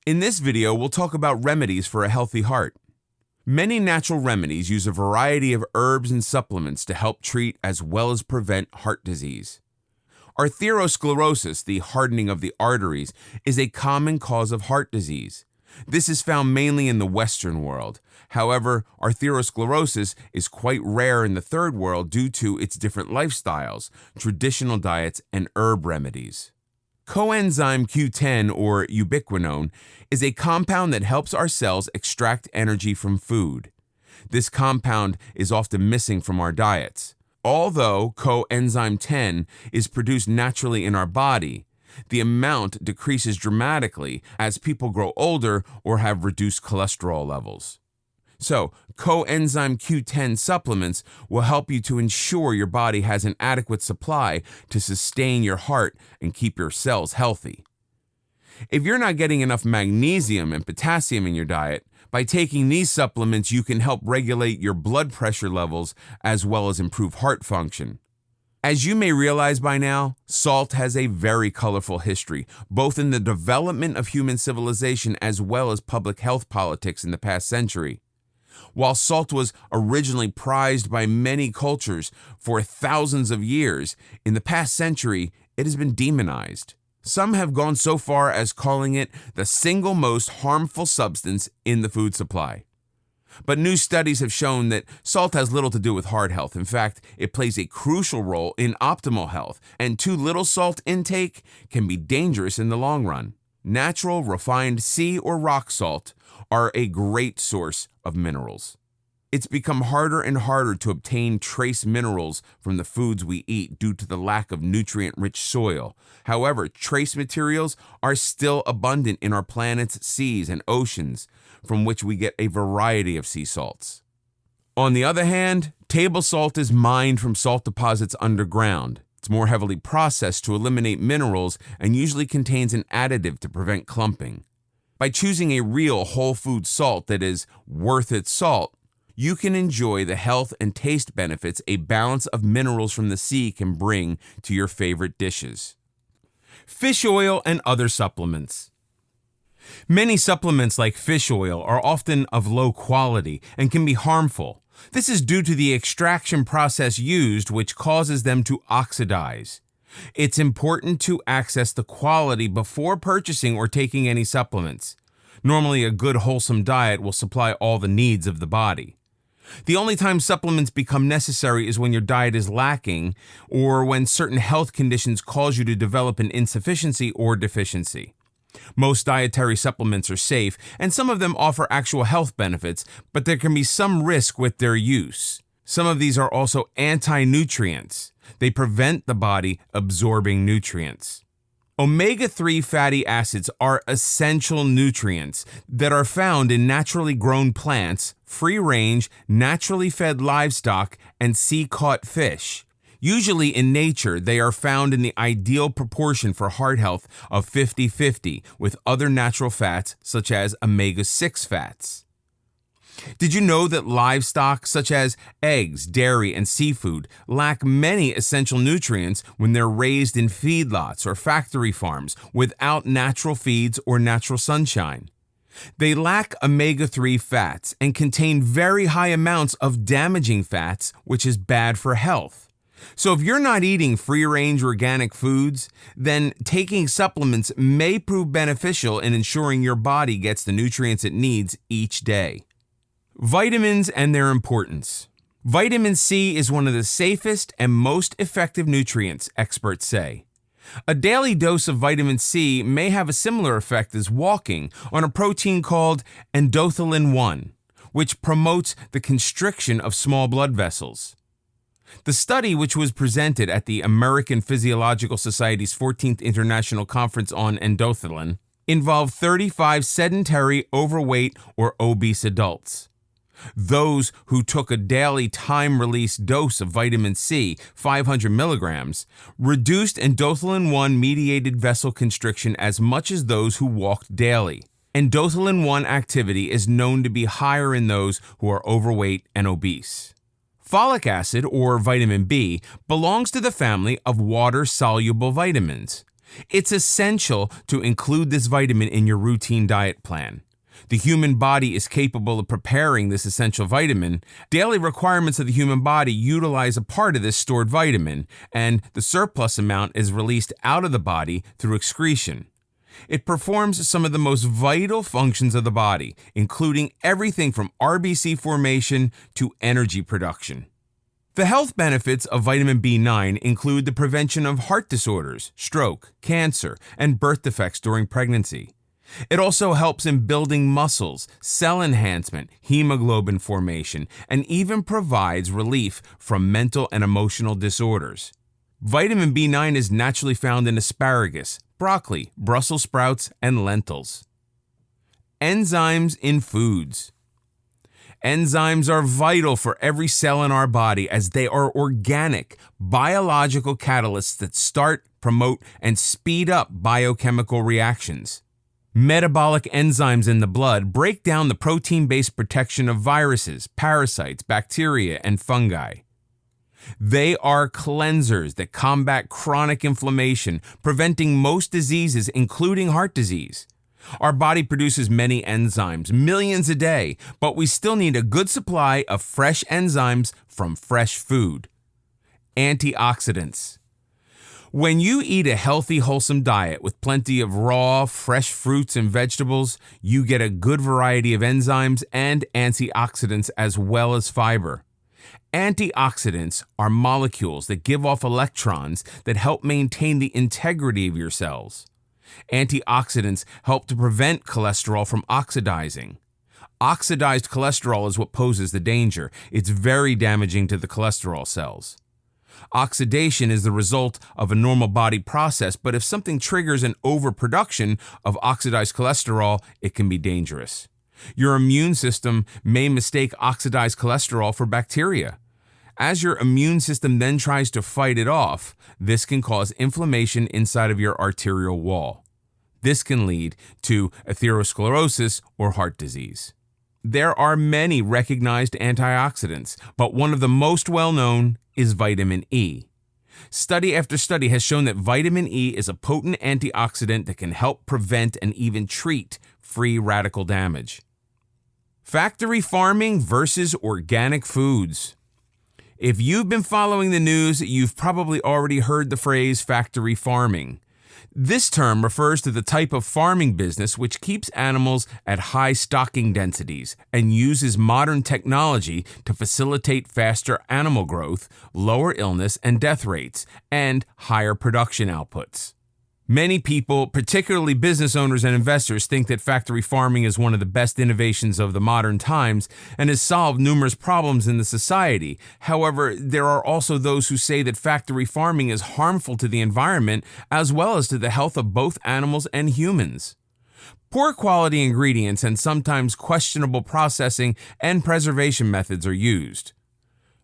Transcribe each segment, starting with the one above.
In this video, we'll talk about remedies for a healthy heart. Many natural remedies use a variety of herbs and supplements to help treat as well as prevent heart disease. Arteriosclerosis, the hardening of the arteries, is a common cause of heart disease. This is found mainly in the Western world. However, arteriosclerosis is quite rare in the Third World due to its different lifestyles, traditional diets, and herb remedies. Coenzyme Q10, or ubiquinone, is a compound that helps our cells extract energy from food. This compound is often missing from our diets. Although coenzyme 10 is produced naturally in our body, the amount decreases dramatically as people grow older or have reduced cholesterol levels. So, coenzyme Q10 supplements will help you to ensure your body has an adequate supply to sustain your heart and keep your cells healthy. If you're not getting enough magnesium and potassium in your diet, by taking these supplements you can help regulate your blood pressure levels as well as improve heart function. As you may realize by now, salt has a very colorful history, both in the development of human civilization as well as public health politics in the past century. While salt was originally prized by many cultures for thousands of years, in the past century it has been demonized. Some have gone so far as calling it the single most harmful substance in the food supply. But new studies have shown that salt has little to do with heart health. In fact, it plays a crucial role in optimal health, and too little salt intake can be dangerous in the long run. Natural, refined sea or rock salt are a great source of minerals. It's become harder and harder to obtain trace minerals from the foods we eat due to the lack of nutrient-rich soil. However, trace materials are still abundant in our planet's seas and oceans, from which we get a variety of sea salts. On the other hand, table salt is mined from salt deposits underground. It's more heavily processed to eliminate minerals and usually contains an additive to prevent clumping. By choosing a real whole food salt that is worth its salt, you can enjoy the health and taste benefits a balance of minerals from the sea can bring to your favorite dishes. Fish oil and other supplements. Many supplements like fish oil are often of low quality and can be harmful. This is due to the extraction process used, which causes them to oxidize. It's important to access the quality before purchasing or taking any supplements. Normally, a good wholesome diet will supply all the needs of the body. The only time supplements become necessary is when your diet is lacking or when certain health conditions cause you to develop an insufficiency or deficiency. Most dietary supplements are safe, and some of them offer actual health benefits, but there can be some risk with their use. Some of these are also anti-nutrients. They prevent the body absorbing nutrients. Omega-3 fatty acids are essential nutrients that are found in naturally grown plants, free-range, naturally fed livestock, and sea-caught fish. Usually in nature, they are found in the ideal proportion for heart health of 50-50 with other natural fats such as omega-6 fats. Did you know that livestock such as eggs, dairy, and seafood lack many essential nutrients when they're raised in feedlots or factory farms without natural feeds or natural sunshine? They lack omega-3 fats and contain very high amounts of damaging fats, which is bad for health. So if you're not eating free-range organic foods, then taking supplements may prove beneficial in ensuring your body gets the nutrients it needs each day. Vitamins and their importance. Vitamin C is one of the safest and most effective nutrients, experts say. A daily dose of vitamin C may have a similar effect as walking on a protein called endothelin-1, which promotes the constriction of small blood vessels. The study, which was presented at the American Physiological Society's 14th International Conference on Endothelin, involved 35 sedentary, overweight, or obese adults. Those who took a daily time-release dose of vitamin C, 500 milligrams, reduced endothelin-1 mediated vessel constriction as much as those who walked daily. Endothelin-1 activity is known to be higher in those who are overweight and obese. Folic acid, or vitamin B, belongs to the family of water-soluble vitamins. It's essential to include this vitamin in your routine diet plan. The human body is capable of preparing this essential vitamin. Daily requirements of the human body utilize a part of this stored vitamin, and the surplus amount is released out of the body through excretion. It performs some of the most vital functions of the body, including everything from RBC formation to energy production. The health benefits of vitamin B9 include the prevention of heart disorders, stroke, cancer, and birth defects during pregnancy. It also helps in building muscles, cell enhancement, hemoglobin formation, and even provides relief from mental and emotional disorders. Vitamin B9 is naturally found in asparagus, broccoli, Brussels sprouts, and lentils. Enzymes in foods. Enzymes are vital for every cell in our body as they are organic, biological catalysts that start, promote, and speed up biochemical reactions. Metabolic enzymes in the blood break down the protein-based protection of viruses, parasites, bacteria, and fungi. They are cleansers that combat chronic inflammation, preventing most diseases, including heart disease. Our body produces many enzymes, millions a day, but we still need a good supply of fresh enzymes from fresh food. Antioxidants. When you eat a healthy, wholesome diet with plenty of raw, fresh fruits and vegetables, you get a good variety of enzymes and antioxidants as well as fiber. Antioxidants are molecules that give off electrons that help maintain the integrity of your cells. Antioxidants help to prevent cholesterol from oxidizing. Oxidized cholesterol is what poses the danger. It's very damaging to the cholesterol cells. Oxidation is the result of a normal body process, but if something triggers an overproduction of oxidized cholesterol, it can be dangerous. Your immune system may mistake oxidized cholesterol for bacteria. As your immune system then tries to fight it off, this can cause inflammation inside of your arterial wall. This can lead to atherosclerosis or heart disease. There are many recognized antioxidants, but one of the most well-known is vitamin E. Study after study has shown that vitamin E is a potent antioxidant that can help prevent and even treat free radical damage. Factory farming versus organic foods. If you've been following the news, you've probably already heard the phrase factory farming. This term refers to the type of farming business which keeps animals at high stocking densities and uses modern technology to facilitate faster animal growth, lower illness and death rates, and higher production outputs. Many people, particularly business owners and investors, think that factory farming is one of the best innovations of the modern times and has solved numerous problems in the society. However, there are also those who say that factory farming is harmful to the environment as well as to the health of both animals and humans. Poor quality ingredients and sometimes questionable processing and preservation methods are used.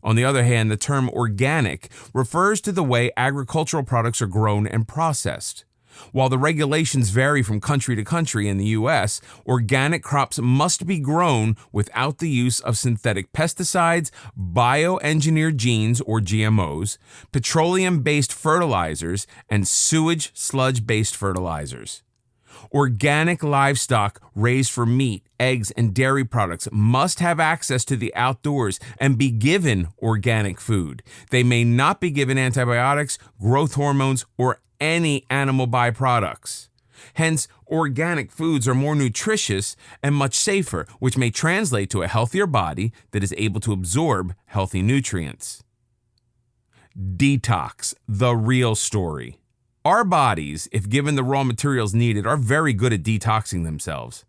On the other hand, the term organic refers to the way agricultural products are grown and processed. While the regulations vary from country to country in the U.S., organic crops must be grown without the use of synthetic pesticides, bioengineered genes or GMOs, petroleum-based fertilizers, and sewage sludge-based fertilizers. Organic livestock raised for meat, eggs, and dairy products must have access to the outdoors and be given organic food. They may not be given antibiotics, growth hormones, or any animal byproducts. Hence, organic foods are more nutritious and much safer, which may translate to a healthier body that is able to absorb healthy nutrients. Detox, the real story. Our bodies, if given the raw materials needed, are very good at detoxing themselves.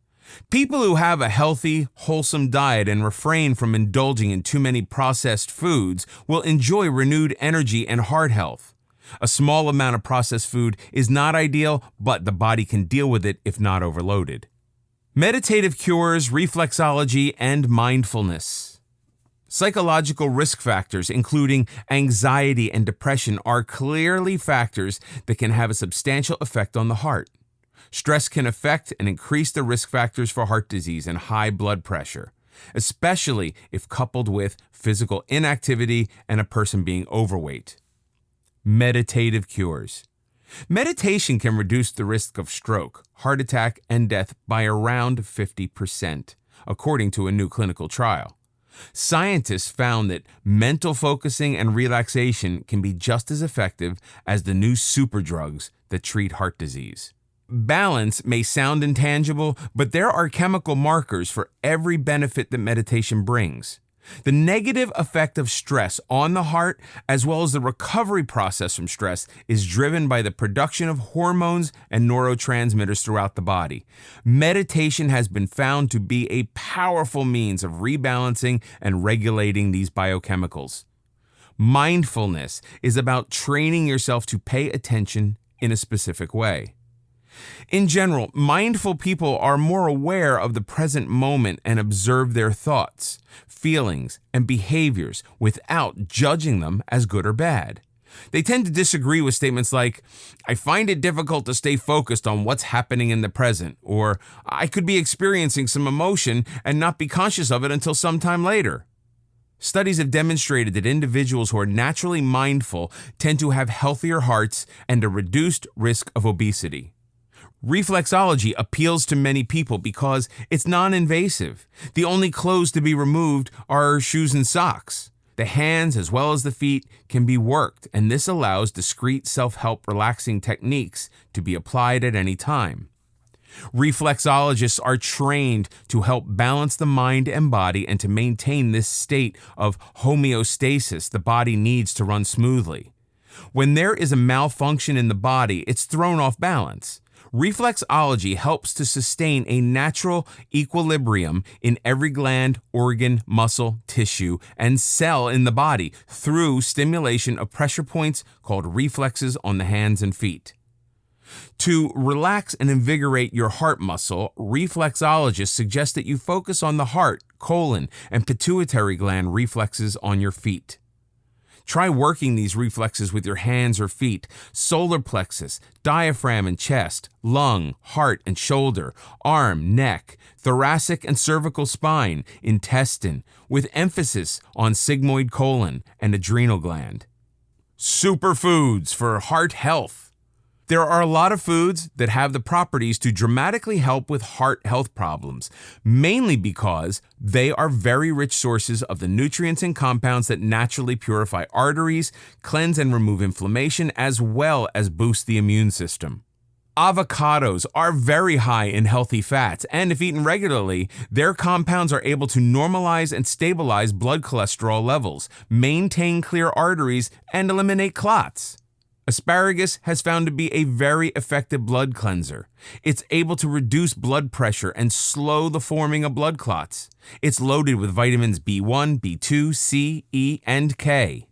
People who have a healthy, wholesome diet and refrain from indulging in too many processed foods will enjoy renewed energy and heart health. A small amount of processed food is not ideal, but the body can deal with it if not overloaded. Meditative cures, reflexology, and mindfulness. Psychological risk factors, including anxiety and depression, are clearly factors that can have a substantial effect on the heart. Stress can affect and increase the risk factors for heart disease and high blood pressure, especially if coupled with physical inactivity and a person being overweight. Meditative cures. Meditation can reduce the risk of stroke, heart attack, and death by around 50%, according to a new clinical trial. Scientists found that mental focusing and relaxation can be just as effective as the new superdrugs that treat heart disease. Balance may sound intangible, but there are chemical markers for every benefit that meditation brings. The negative effect of stress on the heart, as well as the recovery process from stress, is driven by the production of hormones and neurotransmitters throughout the body. Meditation has been found to be a powerful means of rebalancing and regulating these biochemicals. Mindfulness is about training yourself to pay attention in a specific way. In general, mindful people are more aware of the present moment and observe their thoughts, feelings, and behaviors without judging them as good or bad. They tend to disagree with statements like, "I find it difficult to stay focused on what's happening in the present," or "I could be experiencing some emotion and not be conscious of it until sometime later." Studies have demonstrated that individuals who are naturally mindful tend to have healthier hearts and a reduced risk of obesity. Reflexology appeals to many people because it's non-invasive. The only clothes to be removed are shoes and socks. The hands as well as the feet can be worked, and this allows discrete self-help relaxing techniques to be applied at any time. Reflexologists are trained to help balance the mind and body and to maintain this state of homeostasis the body needs to run smoothly. When there is a malfunction in the body, it's thrown off balance. Reflexology helps to sustain a natural equilibrium in every gland, organ, muscle, tissue, and cell in the body through stimulation of pressure points called reflexes on the hands and feet. To relax and invigorate your heart muscle, reflexologists suggest that you focus on the heart, colon, and pituitary gland reflexes on your feet. Try working these reflexes with your hands or feet, solar plexus, diaphragm and chest, lung, heart and shoulder, arm, neck, thoracic and cervical spine, intestine, with emphasis on sigmoid colon and adrenal gland. Superfoods for heart health. There are a lot of foods that have the properties to dramatically help with heart health problems, mainly because they are very rich sources of the nutrients and compounds that naturally purify arteries, cleanse and remove inflammation, as well as boost the immune system. Avocados are very high in healthy fats, and if eaten regularly, their compounds are able to normalize and stabilize blood cholesterol levels, maintain clear arteries, and eliminate clots. Asparagus has found to be a very effective blood cleanser. It's able to reduce blood pressure and slow the forming of blood clots. It's loaded with vitamins B1, B2, C, E, and K.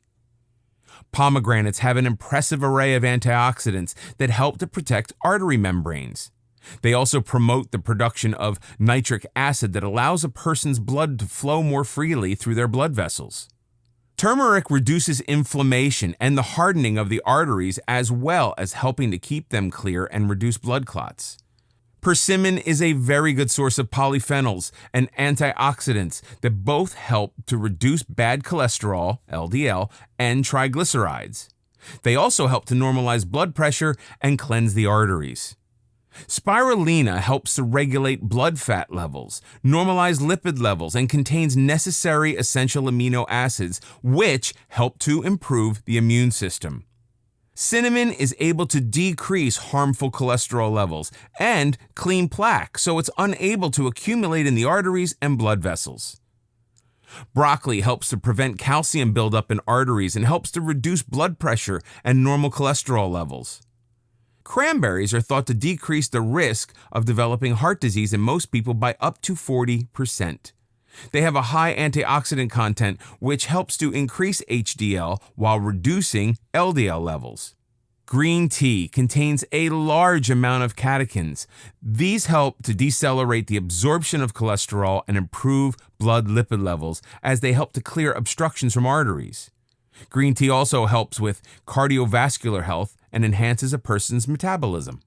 Pomegranates have an impressive array of antioxidants that help to protect artery membranes. They also promote the production of nitric acid that allows a person's blood to flow more freely through their blood vessels. Turmeric reduces inflammation and the hardening of the arteries, as well as helping to keep them clear and reduce blood clots. Persimmon is a very good source of polyphenols and antioxidants that both help to reduce bad cholesterol, LDL, and triglycerides. They also help to normalize blood pressure and cleanse the arteries. Spirulina helps to regulate blood fat levels, normalize lipid levels, and contains necessary essential amino acids, which help to improve the immune system. Cinnamon is able to decrease harmful cholesterol levels and clean plaque, so it's unable to accumulate in the arteries and blood vessels. Broccoli helps to prevent calcium buildup in arteries and helps to reduce blood pressure and normal cholesterol levels. Cranberries are thought to decrease the risk of developing heart disease in most people by up to 40%. They have a high antioxidant content, which helps to increase HDL while reducing LDL levels. Green tea contains a large amount of catechins. These help to decelerate the absorption of cholesterol and improve blood lipid levels as they help to clear obstructions from arteries. Green tea also helps with cardiovascular health and enhances a person's metabolism.